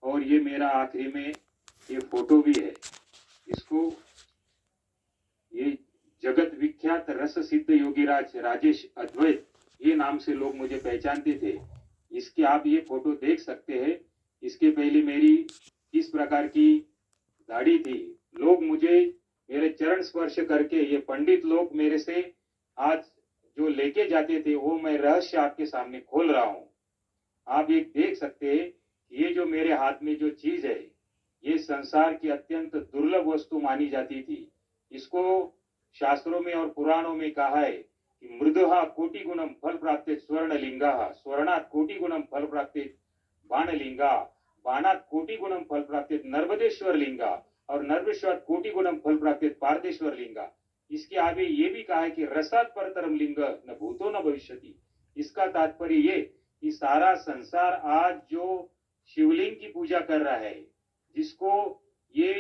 और ये मेरा आखिरी में ये फोटो भी है। इसको ये जगत विख्यात रस सिद्ध योगीराज राजेश अद्वैत ये नाम से लोग मुझे पहचानते थे। इसके आप ये फोटो देख सकते हैं। इसके पहले मेरी इस प्रकार की दाढ़ी थी। लोग मुझे मेरे चरण स्पर्श करके ये पंडित लोग मेरे से आज जो लेके जाते थे वो मैं रहस्य आपके सामने खोल रहा हूं। आप ये देख सकते हैं। ये जो मेरे हाथ में जो चीज है ये संसार की अत्यंत दुर्लभ वस्तु मानी जाती थी। इसको शास्त्रों में और पुराणों में कहा है कि मृदुहा कोटि गुणम फल प्राप्ति स्वर्णलिंगा स्वर्णात् कोटि गुणम फल प्राप्ति बाणलिंगा बाणात् कोटि गुणम फल प्राप्ति नर्मदेश्वर लिंगा और नर्मेश्वर कोटि गुणम फल प्राप्ति पार्थेश्वर लिंगा। इसके आगे ये भी कहा है कि रसात परतरम लिंग न भूतो न भविष्यति। इसका तात्पर्य ये कि सारा संसार आज जो शिवलिंग की पूजा कर रहा है, जिसको ये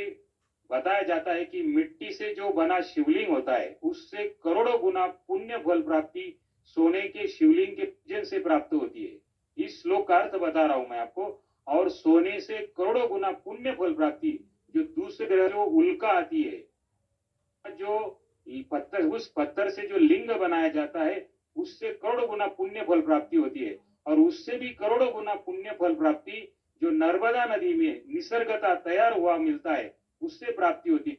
बताया जाता है कि मिट्टी से जो बना शिवलिंग होता है उससे करोड़ों गुना पुण्य फल प्राप्ति सोने के शिवलिंग के पूजन से प्राप्त होती है। इस श्लोक का अर्थ बता रहा हूं मैं आपको। और सोने से करोड़ों गुना पुण्य फल प्राप्ति जो दूसरे ग्रह जो उल्का आती है, जो पत्थर उस पत्थर से जो लिंग बनाया जाता है उससे करोड़ों गुना पुण्य फल प्राप्ति होती है। और उससे भी करोड़ों गुना पुण्य फल प्राप्ति जो नर्मदा नदी में निसर्गता तैयार हुआ मिलता है उससे प्राप्ति होती है।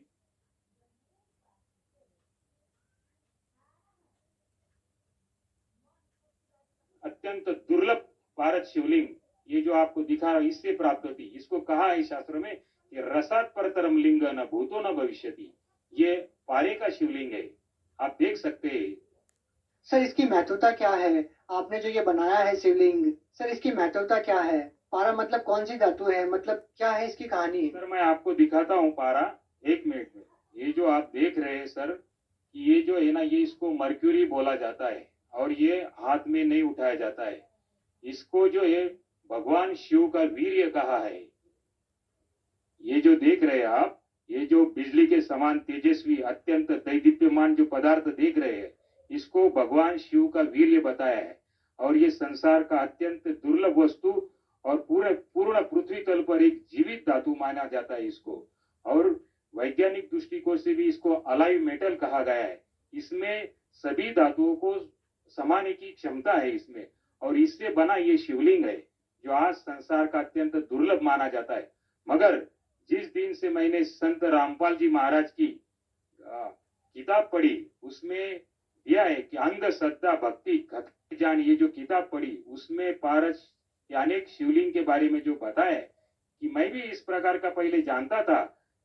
अत्यंत दुर्लभ पारद शिवलिंग ये जो आपको दिखा रहा हूं इससे प्राप्त होती। इसको कहा है शास्त्रों में कि रसात परतरम लिंग न भूतो न भविष्यति। ये पारे का शिवलिंग है, आप देख सकते हैं। सर इसकी महत्वता क्या है? आपने जो ये बनाया है शिवलिंग, सर इसकी महत्वता क्या है? पारा मतलब कौन सी धातु है, मतलब क्या है इसकी कहानी? सर मैं आपको दिखाता हूँ पारा, एक मिनट में। ये जो आप देख रहे हैं सर, ये जो है ना ये इसको मर्क्यूरी बोला जाता है और ये हाथ में नहीं उठाया जाता है। इसको जो है भगवान शिव का वीर्य कहा है। ये जो देख रहे हैं आप, ये जो बिजली के समान तेजस्वी अत्यंत दैदीप्यमान जो पदार्थ देख रहे हैं इसको भगवान शिव का वीर्य बताया है। और ये संसार का अत्यंत दुर्लभ वस्तु और पूर्ण पृथ्वी तल पर एक जीवित धातु माना जाता है इसको। और वैज्ञानिक दृष्टिकोण से भी इसको अलाइव मेटल कहा गया है। इसमें सभी धातुओं को समाने की क्षमता है इसमें। और इससे बना ये शिवलिंग है जो आज संसार का अत्यंत दुर्लभ माना जाता है। मगर जिस दिन से मैंने संत रामपाल जी महाराज की किताब पढ़ी उसमें दिया है कि अंधश्रद्धा भक्ति ज्ञान, ये जो किताब पढ़ी उसमें पारस के अनेक शिवलिंग के बारे में जो बताया कि मैं भी इस प्रकार का पहले जानता था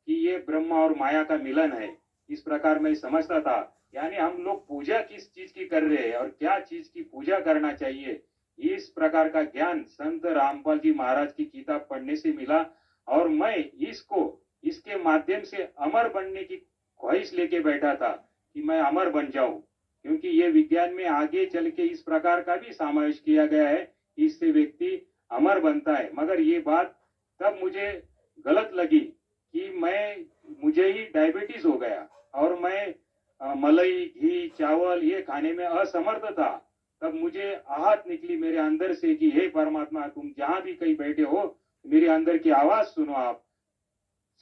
कि ये ब्रह्मा और माया का मिलन है। इस प्रकार मैं समझता था। यानी हम लोग पूजा किस चीज की कर रहे हैं और क्या चीज की पूजा करना चाहिए, इस प्रकार का ज्ञान संत रामपाल जी महाराज की किताब पढ़ने से मिला। और मैं इसको इसके माध्यम से अमर बनने की ख्वाहिश लेके बैठा था कि मैं अमर बन जाऊं। क्योंकि ये विज्ञान में आगे चल के इस प्रकार का भी समावेश किया गया है, इससे व्यक्ति अमर बनता है। मगर ये बात तब मुझे गलत लगी कि मुझे ही डायबिटीज हो गया और मैं मलाई घी चावल ये खाने में असमर्थ था। तब मुझे आहत निकली मेरे अंदर से कि हे परमात्मा, तुम जहां भी कहीं बैठे हो मेरे अंदर की आवाज सुनो आप।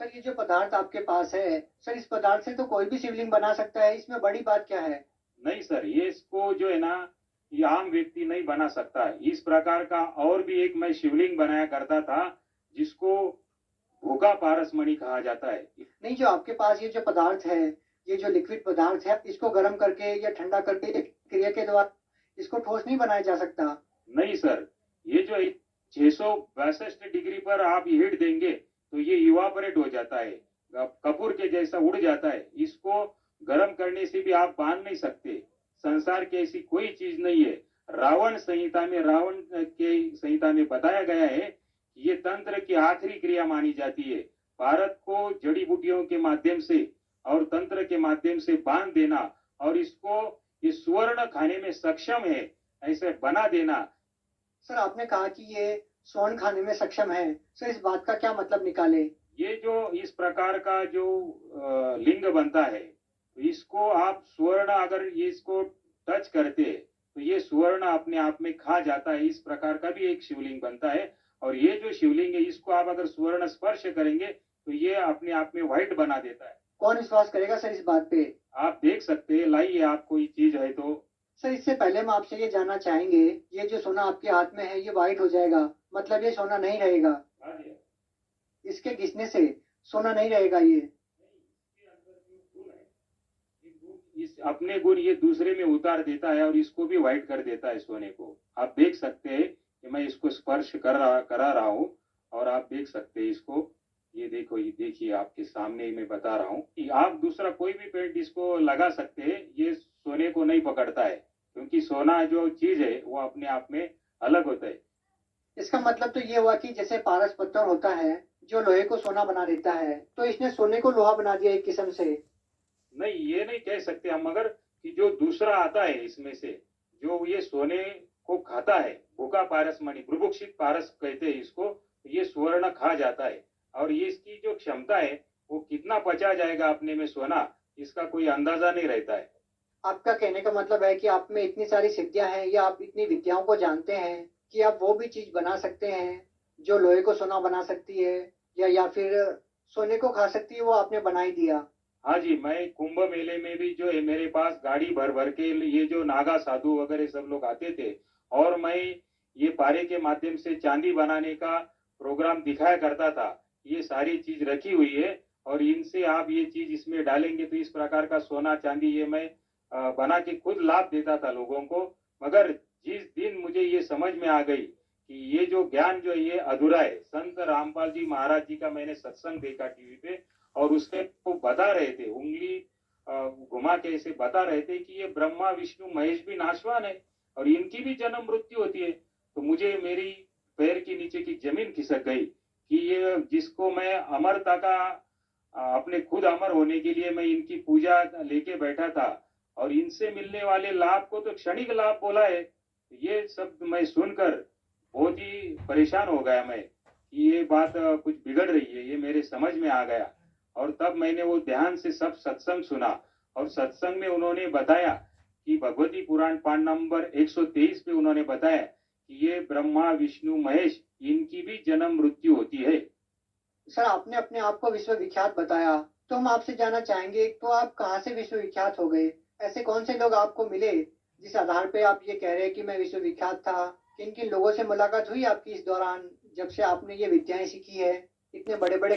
सर ये जो पदार्थ आपके पास है, सर इस पदार्थ से तो कोई भी शिवलिंग बना सकता है, इसमें बड़ी बात क्या है? नहीं सर, ये इसको जो है ना ये आम व्यक्ति नहीं बना सकता। इस प्रकार का और भी एक मैं शिवलिंग बनाया करता था जिसको भोगा पारस मणि कहा जाता है। नहीं, जो आपके पास ये जो पदार्थ है, ये जो लिक्विड पदार्थ है, इसको गर्म करके या ठंडा करके एक क्रिया के द्वारा इसको ठोस नहीं बनाया जा सकता? नहीं सर, ये जो 662 डिग्री पर आप हीट देंगे तो ये इवापोरेट हो जाता है, कपूर के जैसा उड़ जाता है। इसको गर्म करने से भी आप बांध नहीं सकते। संसार की ऐसी कोई चीज नहीं है। रावण के संहिता में बताया गया है कि ये तंत्र की आखिरी क्रिया मानी जाती है। भारत को जड़ी बूटियों के माध्यम से और तंत्र के माध्यम से बांध देना और इसको ये स्वर्ण खाने में सक्षम है ऐसे बना देना। सर आपने कहा कि ये स्वर्ण खाने में सक्षम है, सर इस बात का क्या मतलब निकाले? ये जो इस प्रकार का जो लिंग बनता है इसको आप स्वर्ण अगर इसको टच करते तो ये स्वर्ण अपने आप में खा जाता है। इस प्रकार का भी एक शिवलिंग बनता है और ये जो शिवलिंग है इसको आप अगर स्वर्ण स्पर्श करेंगे तो ये अपने आप में व्हाइट बना देता है। कौन विश्वास करेगा सर इस बात पे? आप देख सकते हैं, लाइए आप कोई चीज है तो। सर इससे पहले हम आपसे ये जानना चाहेंगे, ये जो सोना आपके हाथ में है ये व्हाइट हो जाएगा, मतलब ये सोना नहीं रहेगा? हाँ जी। इसके घिसने से सोना नहीं रहेगा ये? इसके अंदर जो गुण है, ये गुण इस अपने गुण ये दूसरे में उतार देता है और इसको भी व्हाइट कर देता है सोने को। आप देख सकते हैं कि मैं इसको स्पर्श करा रहा हूँ और आप देख सकते हैं इसको। ये देखो, ये देखिए आपके सामने ही मैं बता रहा हूँ कि आप दूसरा कोई भी पेंट इसको लगा सकते हैं, ये सोने को नहीं पकड़ता है, क्योंकि सोना जो चीज है वो अपने आप में अलग होता है। इसका मतलब तो ये हुआ कि जैसे पारस पत्थर होता है जो लोहे को सोना बना देता है, तो इसने सोने को लोहा बना दिया एक किस्म से। नहीं, ये नहीं कह सकते हम, मगर कि जो दूसरा आता है इसमें से, जो ये सोने को खाता है, भूखा पारस मणि, बुभुक्षित पारस कहते हैं इसको, ये स्वर्ण खा जाता है। और ये इसकी जो क्षमता है वो कितना पचा जाएगा अपने में सोना, इसका कोई अंदाजा नहीं रहता है। आपका कहने का मतलब है कि आप में इतनी सारी सिद्धियां हैं या आप इतनी विद्याओं को जानते हैं कि आप वो भी चीज बना सकते हैं जो लोहे को सोना बना सकती है या फिर सोने को खा सकती है, वो आपने बना ही दिया। हाँ जी, मैं कुंभ मेले में भी जो है मेरे पास गाड़ी भर भर के ये जो नागा साधु वगैरह सब लोग आते थे, और मैं ये पारे के माध्यम से चांदी बनाने का प्रोग्राम दिखाया करता था। ये सारी चीज रखी हुई है और इनसे आप ये चीज इसमें डालेंगे तो इस प्रकार का सोना चांदी ये मैं बना के खुद लाभ देता था लोगों को। मगर जिस दिन मुझे ये समझ में आ गई कि ये जो ज्ञान जो है ये अधूरा है, संत रामपाल जी महाराज जी का मैंने सत्संग देखा टीवी पे, और उसमें वो बता रहे थे, उंगली घुमा के ऐसे बता रहे थे कि ये ब्रह्मा विष्णु महेश भी नाशवान है और इनकी भी जन्म मृत्यु होती है। तो मुझे मेरी पैर के नीचे की जमीन खिसक गई कि ये जिसको मैं अमरता का अपने खुद अमर होने के लिए मैं इनकी पूजा लेके बैठा था, और इनसे मिलने वाले लाभ को तो क्षणिक लाभ बोला है। ये सब मैं सुनकर बहुत ही परेशान हो गया मैं कि ये बात कुछ बिगड़ रही है, ये मेरे समझ में आ गया। और तब मैंने वो ध्यान से सब सत्संग सुना, और सत्संग में उन्होंने बताया कि भगवती पुराण पाठ नंबर 123 पे उन्होंने बताया कि ये ब्रह्मा विष्णु महेश इनकी भी जन्म मृत्यु होती है। सर आपने अपने आप को विश्वविख्यात बताया, तो हम आपसे जानना चाहेंगे तो आप कहाँ से विश्वविख्यात हो गए? ऐसे कौन से लोग आपको मिले जिस आधार पे आप ये कह रहे हैं कि मैं विश्वविख्यात था? किन किन लोगों से मुलाकात हुई आपकी इस दौरान, जब से आपने ये विद्याएं सीखी है, इतने बड़े बड़े